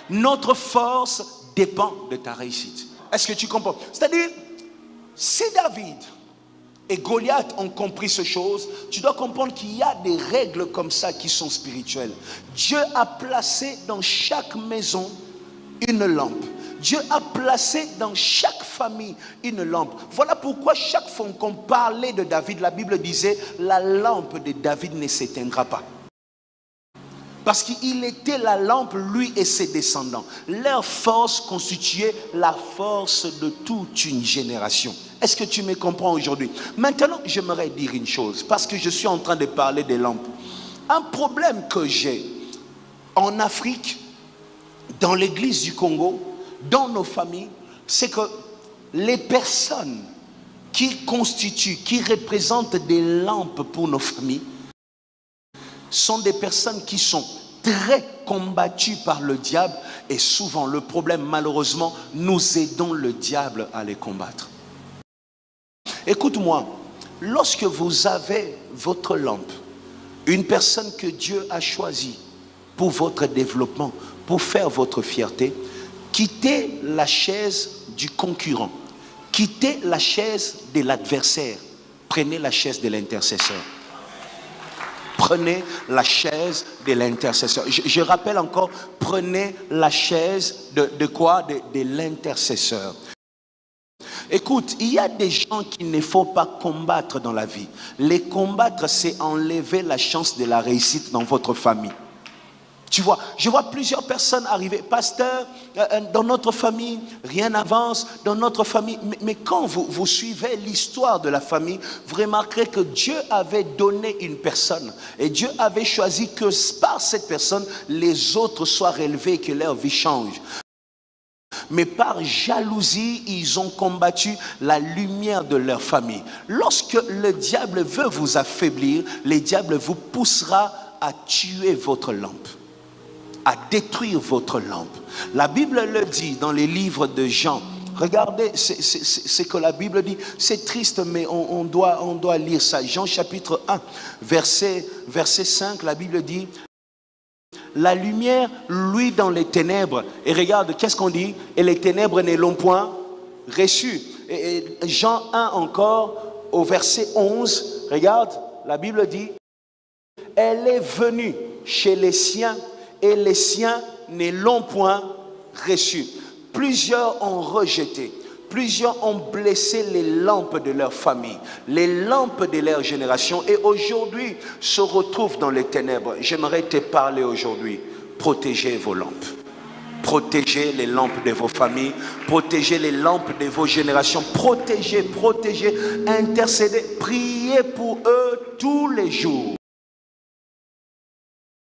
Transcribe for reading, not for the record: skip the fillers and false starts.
Notre force dépend de ta réussite. Est-ce que tu comprends? C'est-à-dire, si David et Goliath ont compris ces choses, tu dois comprendre qu'il y a des règles comme ça qui sont spirituelles. Dieu a placé dans chaque maison une lampe. Dieu a placé dans chaque famille une lampe. Voilà pourquoi chaque fois qu'on parlait de David, la Bible disait la lampe de David ne s'éteindra pas. Parce qu'il était la lampe, lui et ses descendants. Leur force constituait la force de toute une génération. Est-ce que tu me comprends aujourd'hui? Maintenant, j'aimerais dire une chose, parce que je suis en train de parler des lampes. Un problème que j'ai en Afrique, dans l'église du Congo, dans nos familles, c'est que les personnes qui constituent, qui représentent des lampes pour nos familles, sont des personnes qui sont très combattues par le diable, et souvent le problème, malheureusement, nous aidons le diable à les combattre. Écoute-moi, lorsque vous avez votre lampe, une personne que Dieu a choisie pour votre développement, pour faire votre fierté, quittez la chaise du concurrent, quittez la chaise de l'adversaire, prenez la chaise de l'intercesseur. Prenez la chaise de l'intercesseur. Je rappelle encore, prenez la chaise de quoi? De l'intercesseur. Écoute, il y a des gens qu'il ne faut pas combattre dans la vie. Les combattre, c'est enlever la chance de la réussite dans votre famille. Tu vois, je vois plusieurs personnes arriver. Pasteur, dans notre famille, rien n'avance. Dans notre famille, mais quand vous suivez l'histoire de la famille, vous remarquerez que Dieu avait donné une personne. Et Dieu avait choisi que par cette personne, les autres soient relevés et que leur vie change. Mais par jalousie, ils ont combattu la lumière de leur famille. Lorsque le diable veut vous affaiblir, le diable vous poussera à tuer votre lampe, à détruire votre lampe. La Bible le dit dans les livres de Jean. Regardez ce que la Bible dit. C'est triste, mais on doit lire ça. Jean chapitre 1, verset 5, la Bible dit: la lumière luit dans les ténèbres. Et regarde, qu'est-ce qu'on dit? Et les ténèbres ne l'ont point reçu. Et Jean 1 encore, au verset 11, regarde, la Bible dit: elle est venue chez les siens, et les siens ne l'ont point reçu. Plusieurs ont rejeté. Plusieurs ont blessé les lampes de leur famille, les lampes de leur génération, et aujourd'hui se retrouvent dans les ténèbres. J'aimerais te parler aujourd'hui. Protégez vos lampes. Protégez les lampes de vos familles. Protégez les lampes de vos générations. Protégez, intercédez, priez pour eux tous les jours.